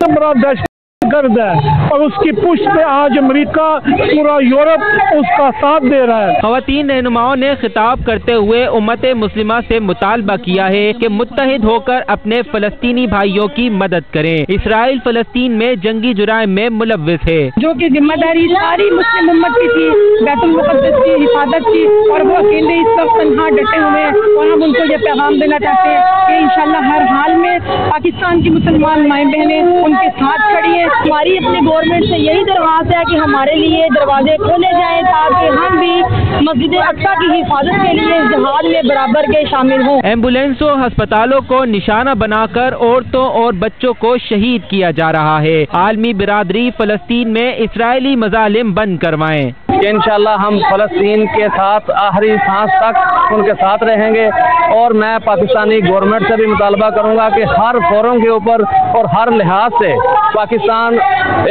बड़ा दहशतगर्द है और उसकी पुष्ट पे आज अमेरिका, पूरा यूरोप उसका साथ दे रहा है। ख़वातीन रहनुमाओं ने खिताब करते हुए उम्मत मुस्लिमा से मुतालबा किया है कि मुत्तहिद होकर अपने फ़लस्तीनी भाइयों की मदद करें। इसराइल फ़लस्तीन में जंगी जुराइम में मुलव्विस है, जो कि जिम्मेदारी सारी मुस्लिम उम्मत की थी, बैतुल मुक़द्दस की हिफाजत की, और वो अकेले इस वक्त तन्हा डटे हुए हैं। और हम उनको ये पैगाम देना चाहते हैं कि इंशाअल्लाह हर हाल में पाकिस्तान की मुसलमान माएँ बहनें उनके साथ खड़ी हैं। हमारी अपनी गवर्नमेंट से यही दरख्वास्त है कि हमारे लिए दरवाजे खोले जाएं ताकि हम भी मस्जिद अक्सा की हिफाजत के लिए जहाद में बराबर के शामिल हों। एम्बुलेंसों, अस्पतालों को निशाना बनाकर औरतों और बच्चों को शहीद किया जा रहा है। आलमी बिरादरी फ़लस्तीन में इसराइली मज़ालिम बंद करवाएं। इंशाअल्लाह हम फ़लस्तीन के साथ आखिरी सांस तक उनके साथ रहेंगे। और मैं पाकिस्तानी गवर्नमेंट से भी मुतालबा करूंगा कि हर फोरम के ऊपर और हर लिहाज से पाकिस्तान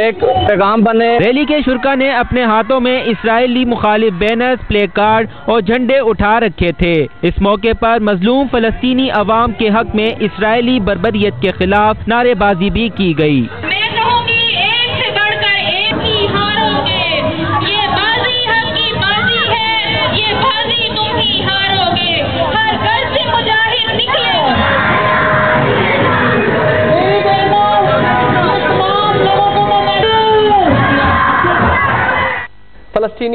एक पैगाम बने। रैली के शुरका ने अपने हाथों में इसराइली मुखालिफ बैनर्स, प्ले कार्ड और झंडे उठा रखे थे। इस मौके पर मजलूम फ़लस्तीनी अवाम के हक में इसराइली बर्बरियत के खिलाफ नारेबाजी भी की गई। फ़लस्तीनी